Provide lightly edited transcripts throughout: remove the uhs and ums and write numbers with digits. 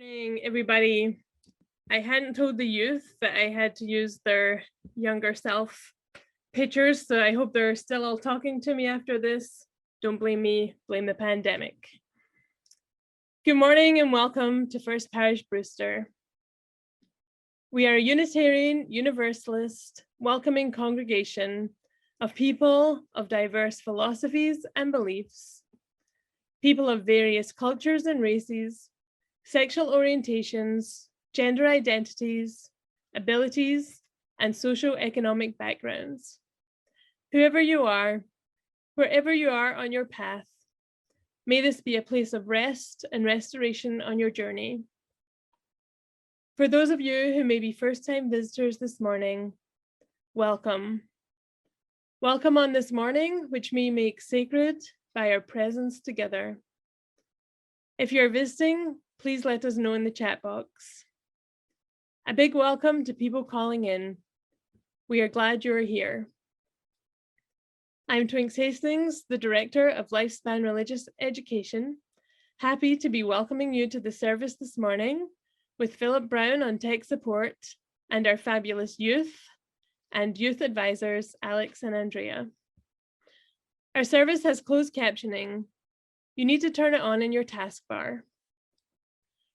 Morning, everybody. I hadn't told the youth that I had to use their younger self pictures, so I hope they're still all talking to me after this. Don't blame me, blame the pandemic. Good morning and welcome to First Parish Brewster. We are a Unitarian, Universalist, welcoming congregation of people of diverse philosophies and beliefs, people of various cultures and races, sexual orientations, gender identities, abilities, and socioeconomic backgrounds. Whoever you are, wherever you are on your path, may this be a place of rest and restoration on your journey. For those of you who may be first-time visitors this morning, welcome. Welcome on this morning, which we make sacred by our presence together. If you're visiting, please let us know in the chat box. A big welcome to people calling in. We are glad you're here. I'm Twinks Hastings, the Director of Lifespan Religious Education. Happy to be welcoming you to the service this morning with Philip Brown on tech support and our fabulous youth and youth advisors, Alex and Andrea. Our service has closed captioning. You need to turn it on in your taskbar.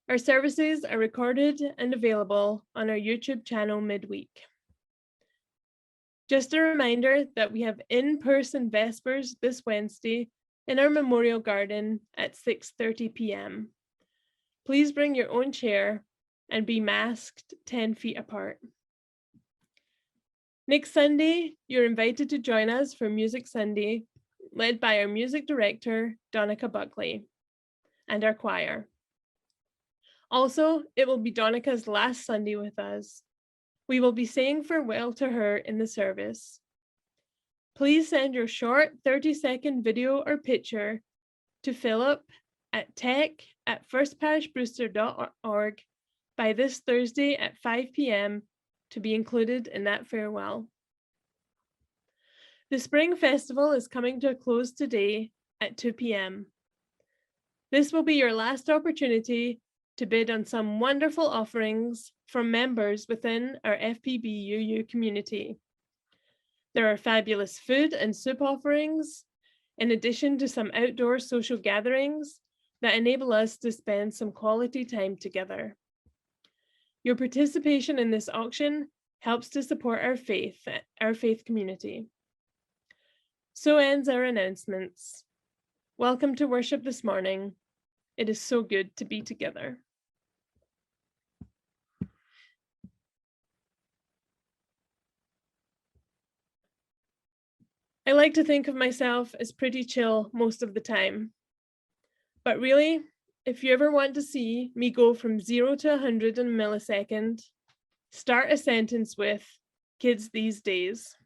Our services are recorded and available on our YouTube channel midweek. Just a reminder that we have in-person Vespers this Wednesday in our Memorial Garden at 6:30 p.m. Please bring your own chair and be masked 10 feet apart. Next Sunday, you're invited to join us for Music Sunday, led by our music director, Donica Buckley, and our choir. Also, it will be Donica's last Sunday with us. We will be saying farewell to her in the service. Please send your short 30-second video or picture to Philip at tech@firstparishbrewster.org by this Thursday at 5 p.m. to be included in that farewell. The Spring Festival is coming to a close today at 2 p.m. This will be your last opportunity to bid on some wonderful offerings from members within our FPBUU community. There are fabulous food and soup offerings, in addition to some outdoor social gatherings that enable us to spend some quality time together. Your participation in this auction helps to support our faith community. So ends our announcements. Welcome to worship this morning. It is so good to be together. I like to think of myself as pretty chill most of the time. But really, if you ever want to see me go from 0 to 100 in a millisecond, start a sentence with kids these days.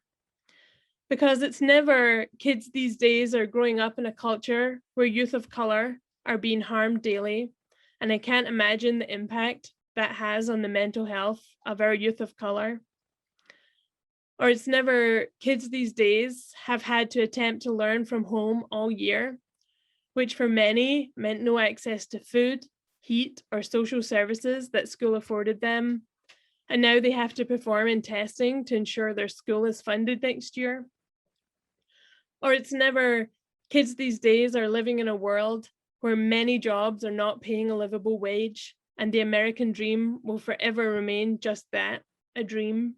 Because it's never kids these days are growing up in a culture where youth of color are being harmed daily, and I can't imagine the impact that has on the mental health of our youth of color. Or it's never kids these days have had to attempt to learn from home all year, which for many meant no access to food, heat, or social services that school afforded them. And now they have to perform in testing to ensure their school is funded next year. Or it's never kids these days are living in a world where many jobs are not paying a livable wage, and the American dream will forever remain just that, a dream.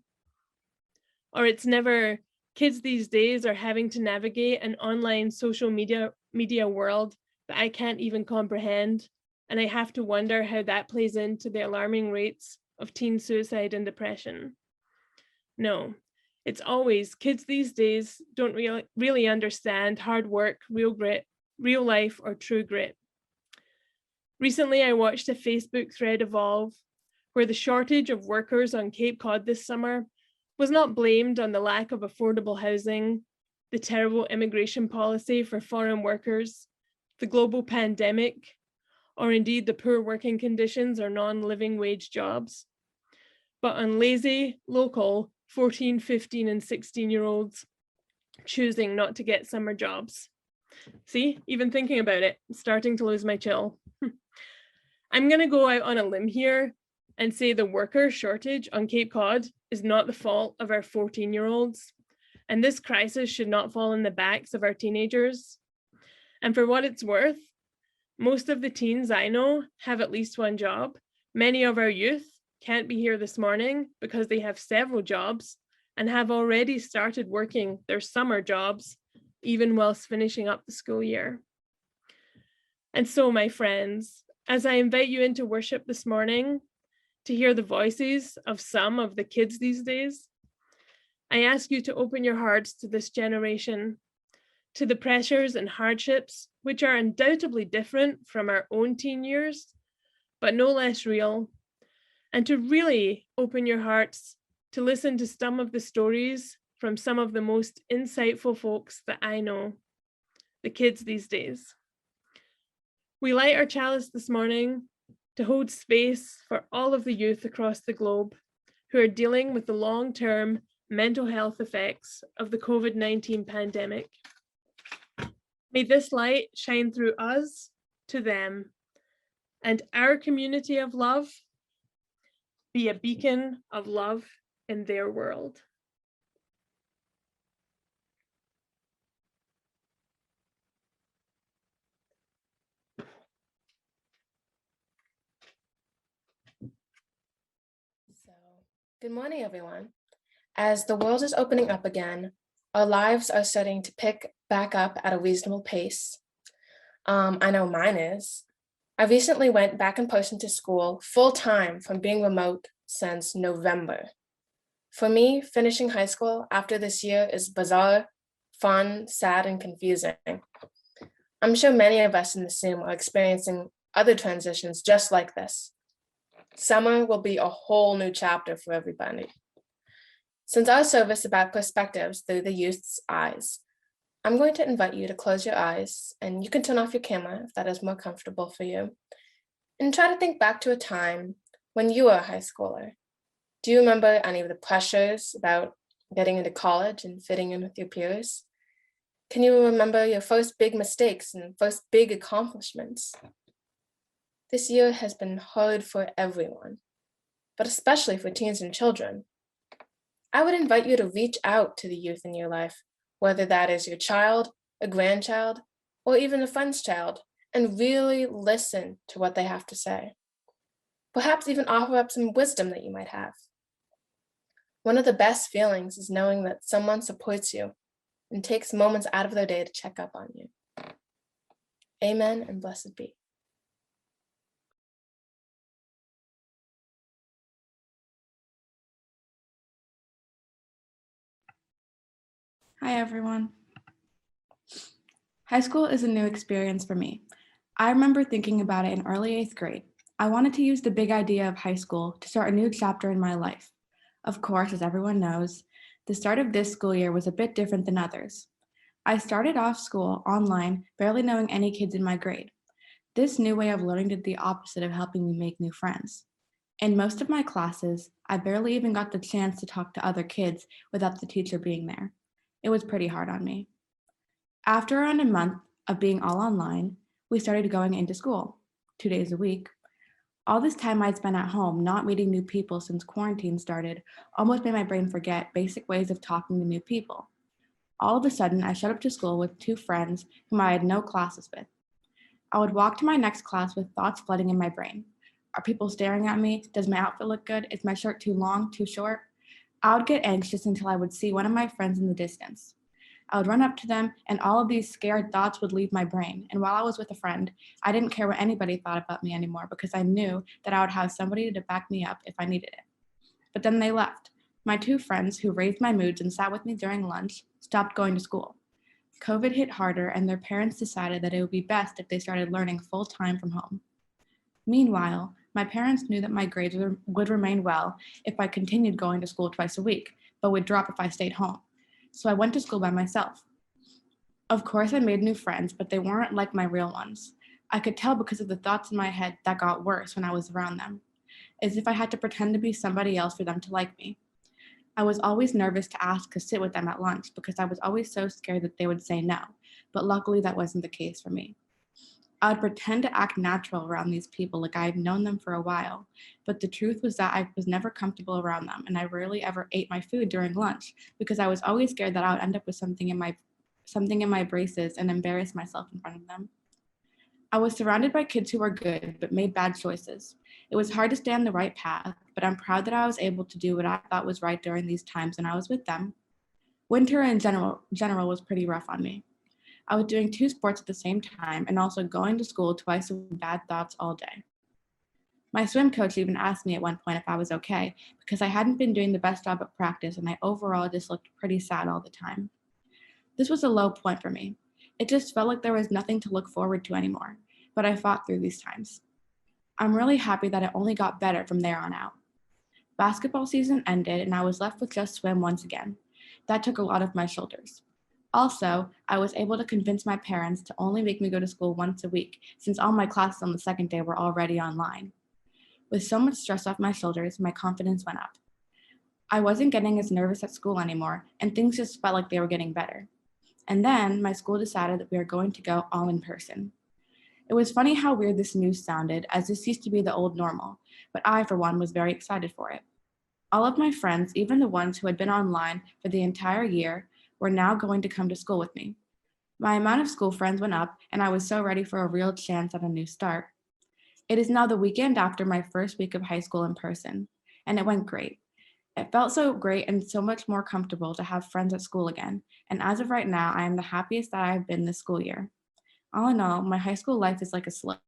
Or it's never kids these days are having to navigate an online social media world that I can't even comprehend, and I have to wonder how that plays into the alarming rates of teen suicide and depression. No, it's always kids these days don't really understand hard work, real grit, real life, or true grit. Recently, I watched a Facebook thread evolve where the shortage of workers on Cape Cod this summer was not blamed on the lack of affordable housing, the terrible immigration policy for foreign workers, the global pandemic, or indeed the poor working conditions or non-living wage jobs, but on lazy, local 14, 15, and 16-year-olds choosing not to get summer jobs. See, even thinking about it, I'm starting to lose my chill. I'm going to go out on a limb here and say the worker shortage on Cape Cod is not the fault of our 14-year-olds, and this crisis should not fall on the backs of our teenagers. And for what it's worth, most of the teens I know have at least one job. Many of our youth can't be here this morning because they have several jobs and have already started working their summer jobs, even whilst finishing up the school year. And so, my friends, as I invite you into worship this morning to hear the voices of some of the kids these days, I ask you to open your hearts to this generation, to the pressures and hardships, which are undoubtedly different from our own teen years, but no less real, and to really open your hearts to listen to some of the stories from some of the most insightful folks that I know, the kids these days. We light our chalice this morning to hold space for all of the youth across the globe who are dealing with the long-term mental health effects of the COVID-19 pandemic. May this light shine through us to them, and our community of love be a beacon of love in their world. Good morning, everyone. As the world is opening up again, our lives are starting to pick back up at a reasonable pace. I know mine is. I recently went back in person to school full-time from being remote since November. For me, finishing high school after this year is bizarre, fun, sad, and confusing. I'm sure many of us in this room are experiencing other transitions just like this. Summer will be a whole new chapter for everybody. Since our service is about perspectives through the youth's eyes, I'm going to invite you to close your eyes, and you can turn off your camera if that is more comfortable for you, and try to think back to a time when you were a high schooler. Do you remember any of the pressures about getting into college and fitting in with your peers? Can you remember your first big mistakes and first big accomplishments? This year has been hard for everyone, but especially for teens and children. I would invite you to reach out to the youth in your life, whether that is your child, a grandchild, or even a friend's child, and really listen to what they have to say. Perhaps even offer up some wisdom that you might have. One of the best feelings is knowing that someone supports you and takes moments out of their day to check up on you. Amen and blessed be. Hi, everyone. High school is a new experience for me. I remember thinking about it in early 8th grade. I wanted to use the big idea of high school to start a new chapter in my life. Of course, as everyone knows, the start of this school year was a bit different than others. I started off school online, barely knowing any kids in my grade. This new way of learning did the opposite of helping me make new friends. In most of my classes, I barely even got the chance to talk to other kids without the teacher being there. It was pretty hard on me. After around a month of being all online, we started going into school, 2 days a week. All this time I'd spent at home not meeting new people since quarantine started almost made my brain forget basic ways of talking to new people. All of a sudden, I showed up to school with 2 friends whom I had no classes with. I would walk to my next class with thoughts flooding in my brain. Are people staring at me? Does my outfit look good? Is my shirt too long, too short? I would get anxious until I would see one of my friends in the distance. I would run up to them, and all of these scared thoughts would leave my brain. And while I was with a friend, I didn't care what anybody thought about me anymore because I knew that I would have somebody to back me up if I needed it. But then they left. My 2 friends who raised my moods and sat with me during lunch stopped going to school. COVID hit harder, and their parents decided that it would be best if they started learning full-time from home. Meanwhile, my parents knew that my grades would remain well if I continued going to school twice a week, but would drop if I stayed home. So I went to school by myself. Of course, I made new friends, but they weren't like my real ones. I could tell because of the thoughts in my head that got worse when I was around them, as if I had to pretend to be somebody else for them to like me. I was always nervous to ask to sit with them at lunch because I was always so scared that they would say no, but luckily that wasn't the case for me. I would pretend to act natural around these people like I had known them for a while, but the truth was that I was never comfortable around them, and I rarely ever ate my food during lunch because I was always scared that I would end up with something in my braces and embarrass myself in front of them. I was surrounded by kids who were good but made bad choices. It was hard to stay on the right path, but I'm proud that I was able to do what I thought was right during these times when I was with them. Winter in general was pretty rough on me. I was doing 2 sports at the same time and also going to school twice with bad thoughts all day. My swim coach even asked me at one point if I was okay because I hadn't been doing the best job at practice and I overall just looked pretty sad all the time. This was a low point for me. It just felt like there was nothing to look forward to anymore, but I fought through these times. I'm really happy that it only got better from there on out. Basketball season ended and I was left with just swim once again. That took a lot off my shoulders. Also, I was able to convince my parents to only make me go to school once a week since all my classes on the second day were already online. With so much stress off my shoulders, my confidence went up. I wasn't getting as nervous at school anymore, and things just felt like they were getting better. And then my school decided that we were going to go all in person. It was funny how weird this news sounded, as this used to be the old normal, but I, for one, was very excited for it. All of my friends, even the ones who had been online for the entire year, were now going to come to school with me. My amount of school friends went up, and I was so ready for a real chance at a new start. It is now the weekend after my first week of high school in person, and it went great. It felt so great and so much more comfortable to have friends at school again, and as of right now, I am the happiest that I have been this school year. All in all, my high school life is like a slope.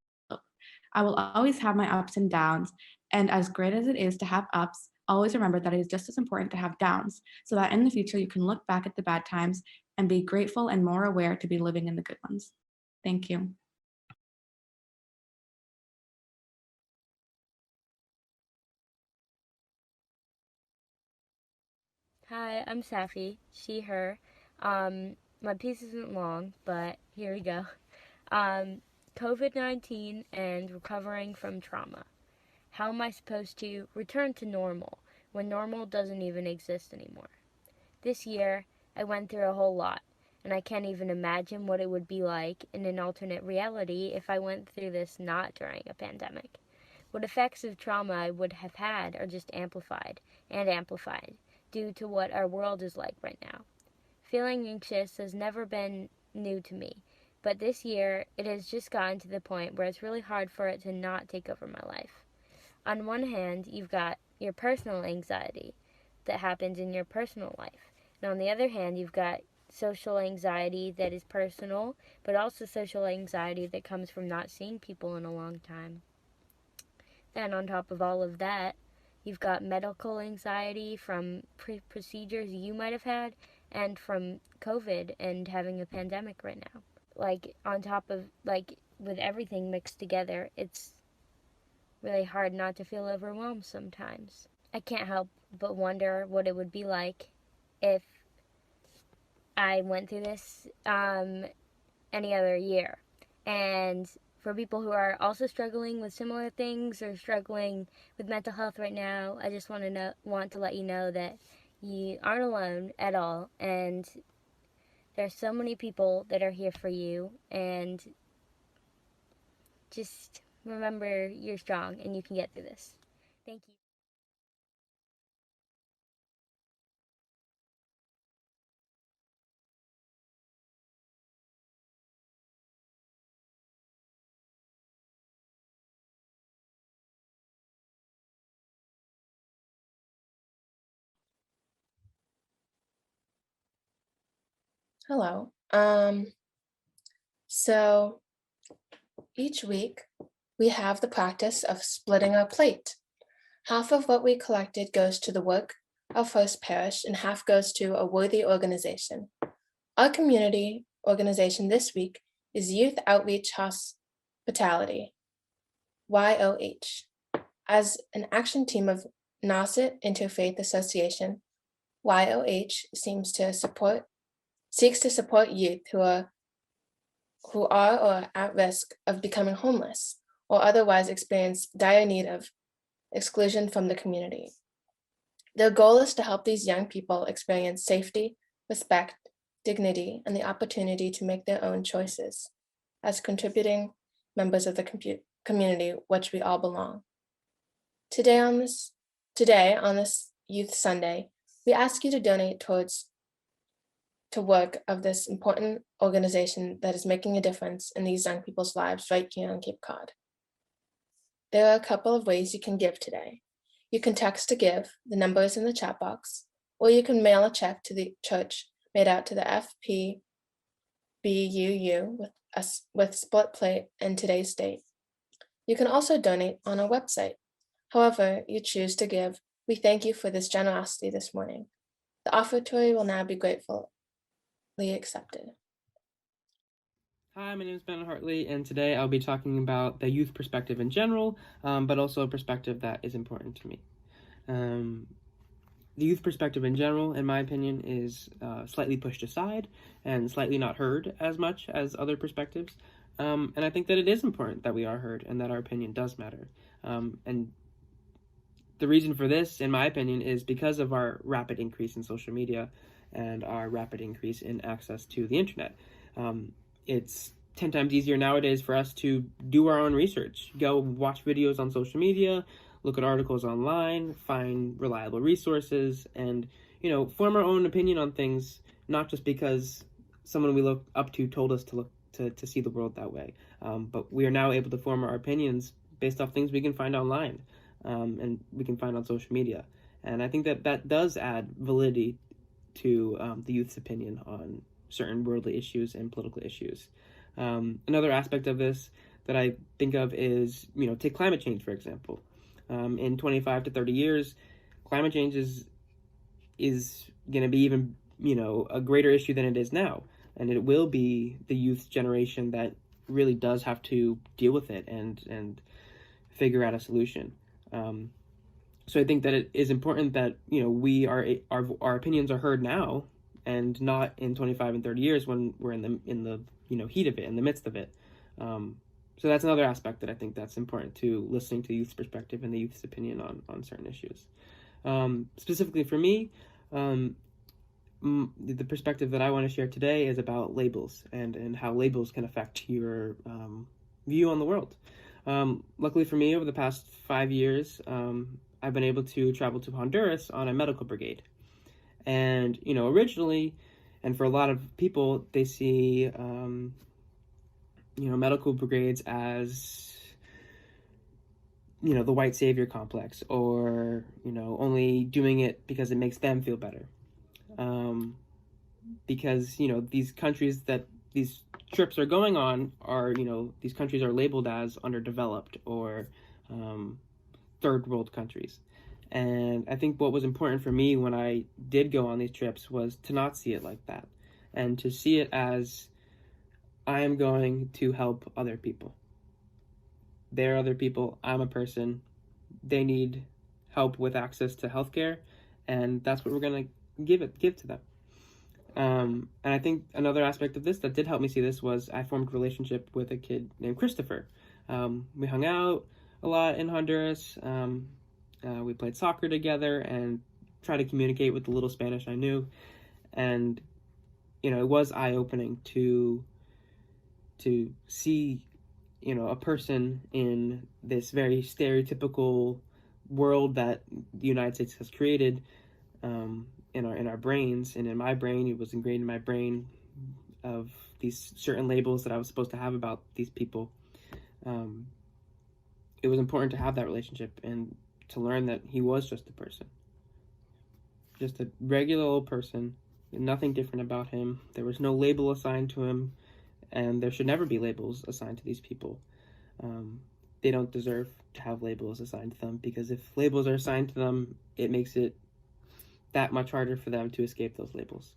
I will always have my ups and downs, and as great as it is to have ups, always remember that it is just as important to have downs, so that in the future you can look back at the bad times and be grateful and more aware to be living in the good ones. Thank you. Hi, I'm Safi, she, her. My piece isn't long, but here we go. COVID-19 and recovering from trauma. How am I supposed to return to normal when normal doesn't even exist anymore? This year, I went through a whole lot, and I can't even imagine what it would be like in an alternate reality if I went through this not during a pandemic. What effects of trauma I would have had are just amplified and amplified due to what our world is like right now. Feeling anxious has never been new to me, but this year it has just gotten to the point where it's really hard for it to not take over my life. On one hand, you've got your personal anxiety that happens in your personal life, and on the other hand, you've got social anxiety that is personal, but also social anxiety that comes from not seeing people in a long time. Then on top of all of that, you've got medical anxiety from procedures you might have had and from COVID and having a pandemic right now. Like, on top of, like, with everything mixed together, it's really hard not to feel overwhelmed sometimes. I can't help but wonder what it would be like if I went through this any other year. And for people who are also struggling with similar things or struggling with mental health right now, I just want to let you know that you aren't alone at all, and there's so many people that are here for you, and just remember you're strong and you can get through this. Thank you. Hello. So each week we have the practice of splitting our plate. Half of what we collected goes to the work of First Parish and half goes to a worthy organization. Our community organization this week is Youth Outreach Hospitality, YOH. As an action team of Nauset Interfaith Association, YOH seeks to support youth who are or are at risk of becoming homeless or otherwise experience dire need of exclusion from the community. Their goal is to help these young people experience safety, respect, dignity, and the opportunity to make their own choices as contributing members of the community which we all belong. Today on this Youth Sunday, we ask you to donate to work of this important organization that is making a difference in these young people's lives right here on Cape Cod. There are a couple of ways you can give today. You can text to give, the number is in the chat box, or you can mail a check to the church made out to the FPBUU with split plate in today's date. You can also donate on our website. However you choose to give, we thank you for this generosity this morning. The offertory will now be gratefully accepted. Hi, my name is Ben Hartley, and today I'll be talking about the youth perspective in general, but also a perspective that is important to me. The youth perspective in general, in my opinion, is slightly pushed aside and slightly not heard as much as other perspectives. And I think that it is important that we are heard and that our opinion does matter. And the reason for this, in my opinion, is because of our rapid increase in social media and our rapid increase in access to the internet. It's 10 times easier nowadays for us to do our own research, go watch videos on social media, look at articles online, find reliable resources, and, form our own opinion on things, not just because someone we look up to told us to see the world that way. But we are now able to form our opinions based off things we can find online, and we can find on social media. And I think that does add validity to the youth's opinion on certain worldly issues and political issues. Another aspect of this that I think of is, take climate change, for example. In 25 to 30 years, climate change is going to be even, a greater issue than it is now. And it will be the youth generation that really does have to deal with it and figure out a solution. So I think that it is important that, our opinions are heard now and not in 25 and 30 years when we're in the heat of it, in the midst of it. So that's another aspect that I think that's important to listening to the youth's perspective and the youth's opinion on certain issues. Specifically for me, the perspective that I want to share today is about labels and how labels can affect your view on the world. Luckily for me, over the past 5 years, I've been able to travel to Honduras on a medical brigade. And, originally, and for a lot of people, they see, medical brigades as, the white savior complex, or, only doing it because it makes them feel better. Because, these countries that these trips are going on are, these countries are labeled as underdeveloped or third world countries. And I think what was important for me when I did go on these trips was to not see it like that, and to see it as I am going to help other people. They're other people, I'm a person, they need help with access to healthcare, and that's what we're going to give to them. And I think another aspect of this that did help me see this was I formed a relationship with a kid named Christopher. We hung out a lot in Honduras. We played soccer together and tried to communicate with the little Spanish I knew. And, it was eye-opening to see, a person in this very stereotypical world that the United States has created in our brains. And in my brain, it was ingrained in my brain of these certain labels that I was supposed to have about these people. It was important to have that relationship and to learn that he was just a person. Just a regular old person, nothing different about him. There was no label assigned to him, and there should never be labels assigned to these people. They don't deserve to have labels assigned to them, because if labels are assigned to them, it makes it that much harder for them to escape those labels.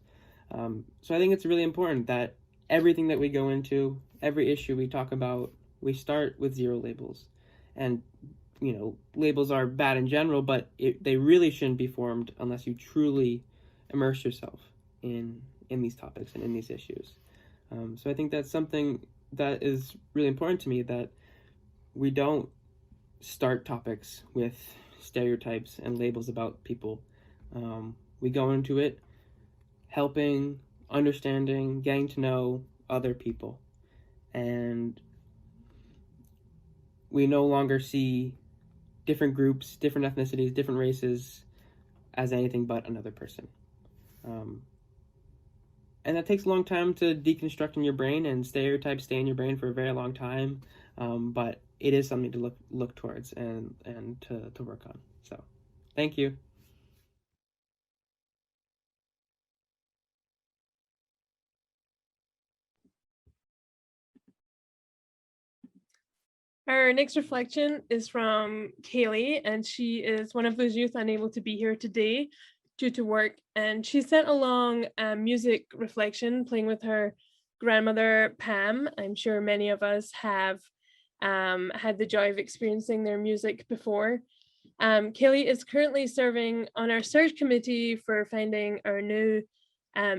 So I think it's really important that everything that we go into, every issue we talk about, we start with zero labels. And labels are bad in general, but they really shouldn't be formed unless you truly immerse yourself in these topics and in these issues. So I think that's something that is really important to me, that we don't start topics with stereotypes and labels about people. We go into it helping, understanding, getting to know other people. And we no longer see different groups, different ethnicities, different races as anything but another person. And that takes a long time to deconstruct in your brain, and stereotypes stay in your brain for a very long time. But it is something to look towards and to work on. So, thank you. Our next reflection is from Kaylee, and she is one of those youth unable to be here today due to work. And she sent along a music reflection playing with her grandmother, Pam. I'm sure many of us have had the joy of experiencing their music before. Kaylee is currently serving on our search committee for finding our new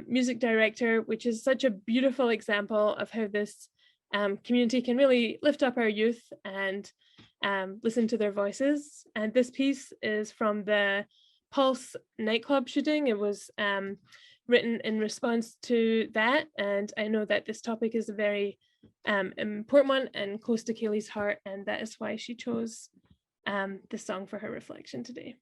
music director, which is such a beautiful example of how this community can really lift up our youth and listen to their voices. And this piece is from the Pulse nightclub shooting. It was written in response to that. And I know that this topic is a very important one and close to Kaylee's heart. And that is why she chose this song for her reflection today.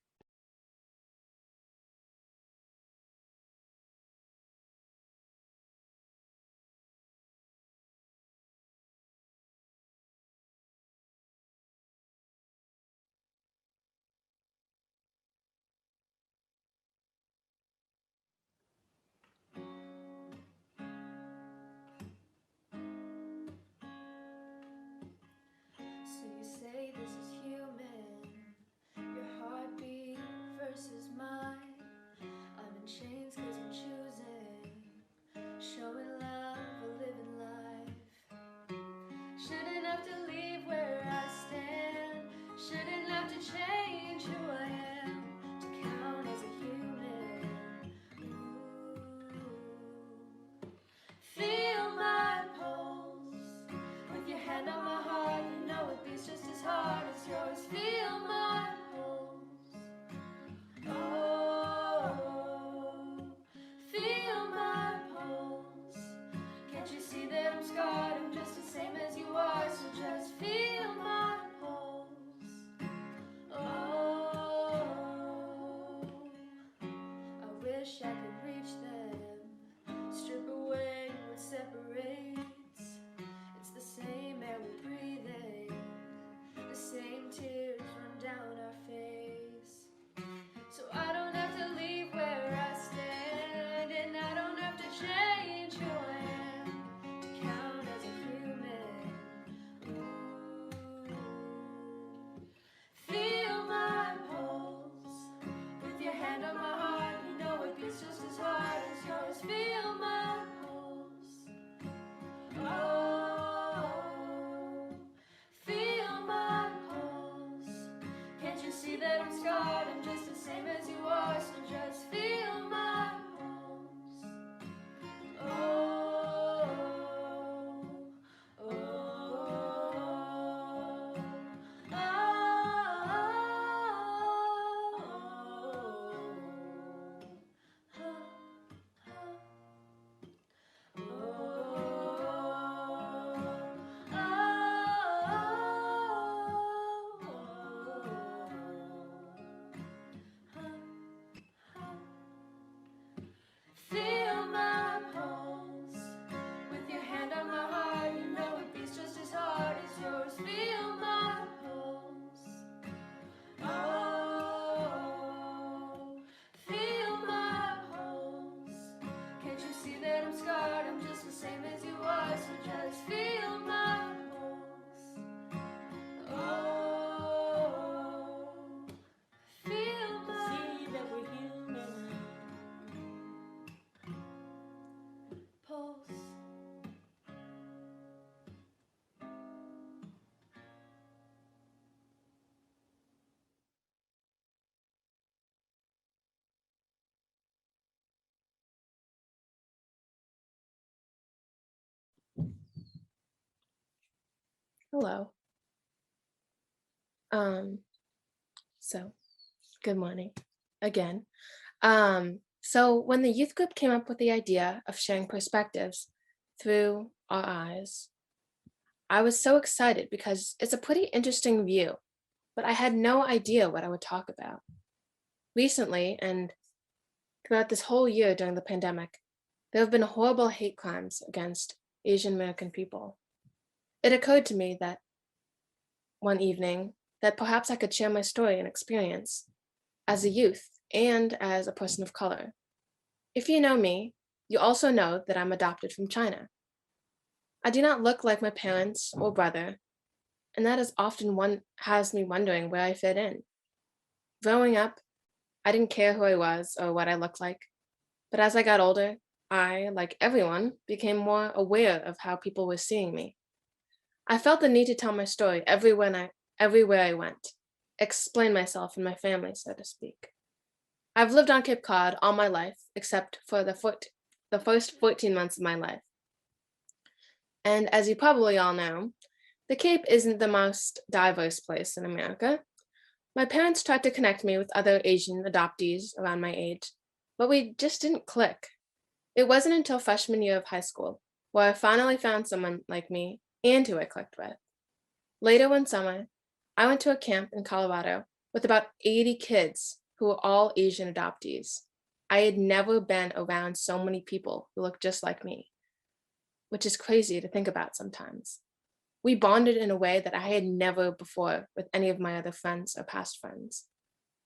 Hello. So good morning again. So when the youth group came up with the idea of sharing perspectives through our eyes, I was so excited because it's a pretty interesting view, but I had no idea what I would talk about. Recently, and throughout this whole year during the pandemic, there have been horrible hate crimes against Asian American people. It occurred to me that one evening that perhaps I could share my story and experience as a youth and as a person of color. If you know me, you also know that I'm adopted from China. I do not look like my parents or brother, and that is often has me wondering where I fit in. Growing up, I didn't care who I was or what I looked like, but as I got older, I, like everyone, became more aware of how people were seeing me. I felt the need to tell my story everywhere I went, explain myself and my family, so to speak. I've lived on Cape Cod all my life, except for the first 14 months of my life. And as you probably all know, the Cape isn't the most diverse place in America. My parents tried to connect me with other Asian adoptees around my age, but we just didn't click. It wasn't until freshman year of high school where I finally found someone like me and who I clicked with. Later one summer, I went to a camp in Colorado with about 80 kids who were all Asian adoptees. I had never been around so many people who looked just like me, which is crazy to think about sometimes. We bonded in a way that I had never before with any of my other friends or past friends.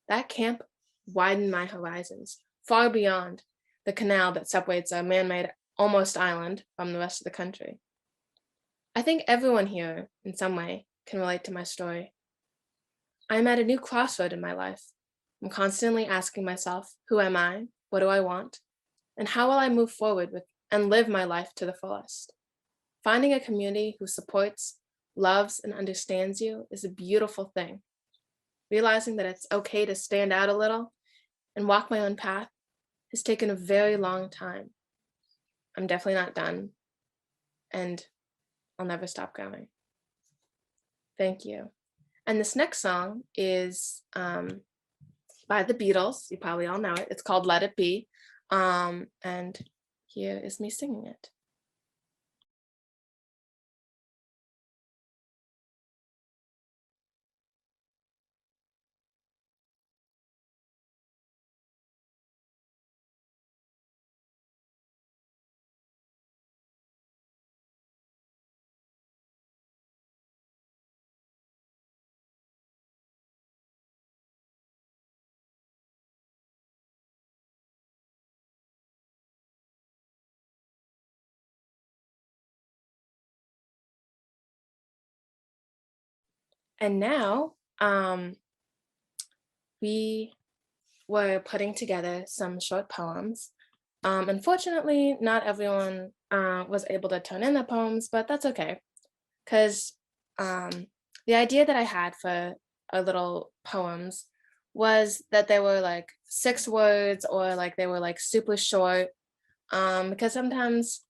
That camp widened my horizons, far beyond the canal that separates a man-made almost island from the rest of the country. I think everyone here, in some way, can relate to my story. I am at a new crossroad in my life. I'm constantly asking myself, who am I? What do I want? And how will I move forward with and live my life to the fullest? Finding a community who supports, loves, and understands you is a beautiful thing. Realizing that it's okay to stand out a little and walk my own path has taken a very long time. I'm definitely not done, and I'll never stop going. Thank you. And this next song is by the Beatles. You probably all know it. It's called Let It Be. And here is me singing it. And now we were putting together some short poems. Unfortunately, not everyone was able to turn in their poems, but that's okay. Because the idea that I had for our little poems was that they were like 6 words or like they were like super short, because sometimes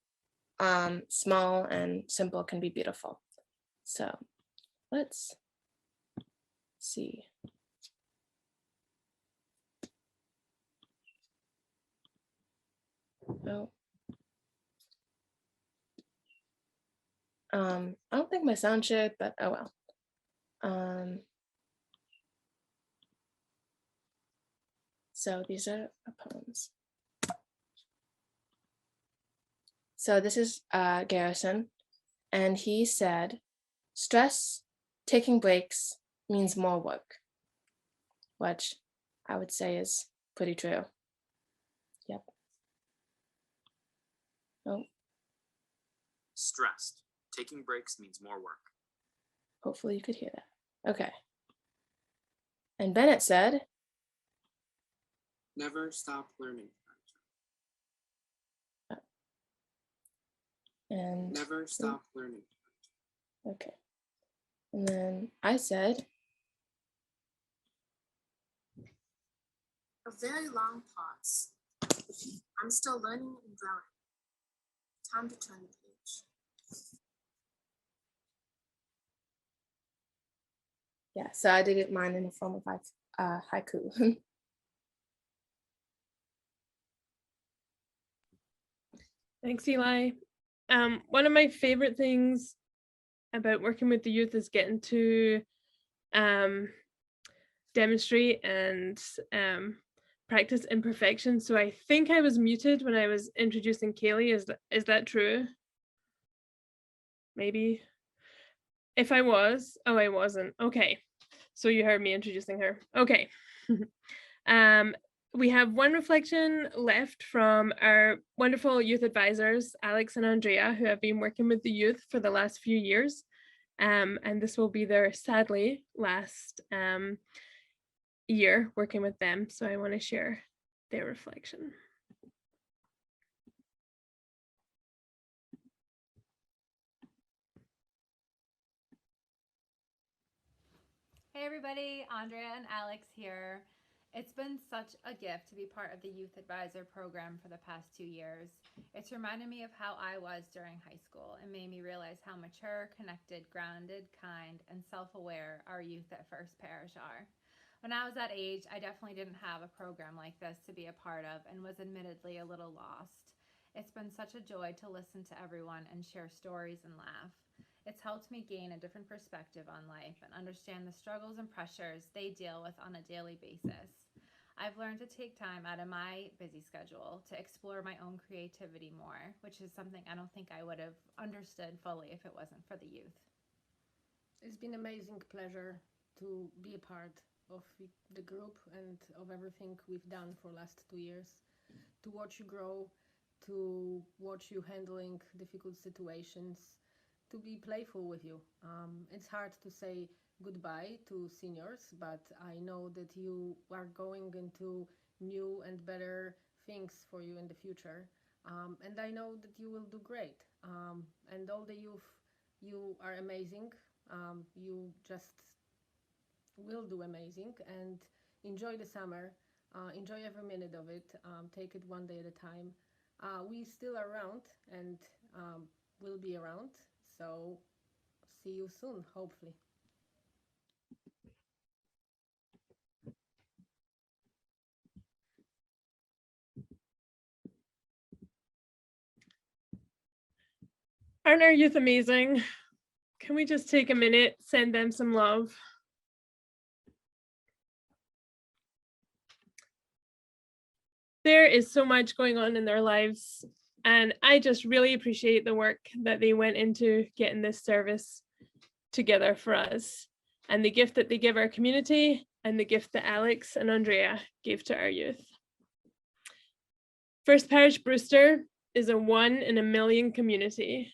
small and simple can be beautiful. So let's see. Oh. I don't think my sound shared, but oh well. So these are poems. So this is Garrison, and he said, stress, taking breaks means more work, which I would say is pretty true. Yep. Oh. Stressed. Taking breaks means more work. Hopefully you could hear that. Okay. And Bennett said, Never stop learning. and Never stop learning. okay. And then I said, a very long pause. I'm still learning and growing. Time to turn the page. yeah, so I did it mine in the form of haiku. Thanks, Eli. One of my favorite things about working with the youth is getting to demonstrate and practice imperfection. So I think I was muted when I was introducing Kaylee. Is that true? Maybe. If I was, oh, I wasn't. Okay. So you heard me introducing her. Okay. We have one reflection left from our wonderful youth advisors, Alex and Andrea, who have been working with the youth for the last few years. And this will be their, sadly, last year working with them. So I want to share their reflection. Hey everybody, Andrea and Alex here. It's been such a gift to be part of the Youth Advisor program for the past 2 years. It's reminded me of how I was during high school and made me realize how mature, connected, grounded, kind, and self-aware our youth at First Parish are. When I was that age, I definitely didn't have a program like this to be a part of and was admittedly a little lost. It's been such a joy to listen to everyone and share stories and laugh. It's helped me gain a different perspective on life and understand the struggles and pressures they deal with on a daily basis. I've learned to take time out of my busy schedule to explore my own creativity more, which is something I don't think I would have understood fully if it wasn't for the youth. It's been an amazing pleasure to be a part of the group and of everything we've done for the last 2 years. To watch you grow, to watch you handling difficult situations, to be playful with you. It's hard to say goodbye to seniors, but I know that you are going into new and better things for you in the future. And I know that you will do great. And all the youth, you are amazing. You just will do amazing, and enjoy the summer. Enjoy every minute of it. Take it one day at a time. We still are around and will be around. So see you soon, hopefully. Aren't our youth amazing? Can we just take a minute, send them some love? There is so much going on in their lives, and I just really appreciate the work that they went into getting this service together for us, and the gift that they give our community, and the gift that Alex and Andrea gave to our youth. First Parish Brewster is a 1 in a million community,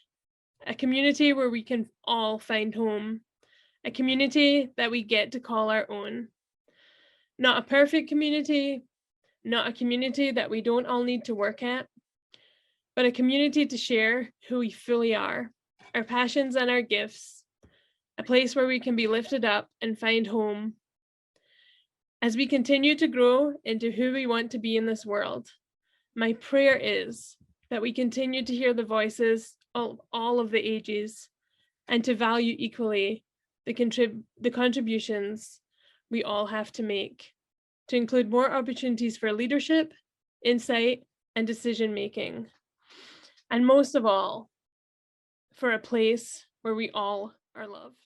a community where we can all find home, a community that we get to call our own. Not a perfect community, not a community that we don't all need to work at, but a community to share who we fully are, our passions and our gifts, a place where we can be lifted up and find home. As we continue to grow into who we want to be in this world, my prayer is that we continue to hear the voices of all of the ages and to value equally the contributions we all have to make, to include more opportunities for leadership, insight, and decision-making. And most of all, for a place where we all are loved.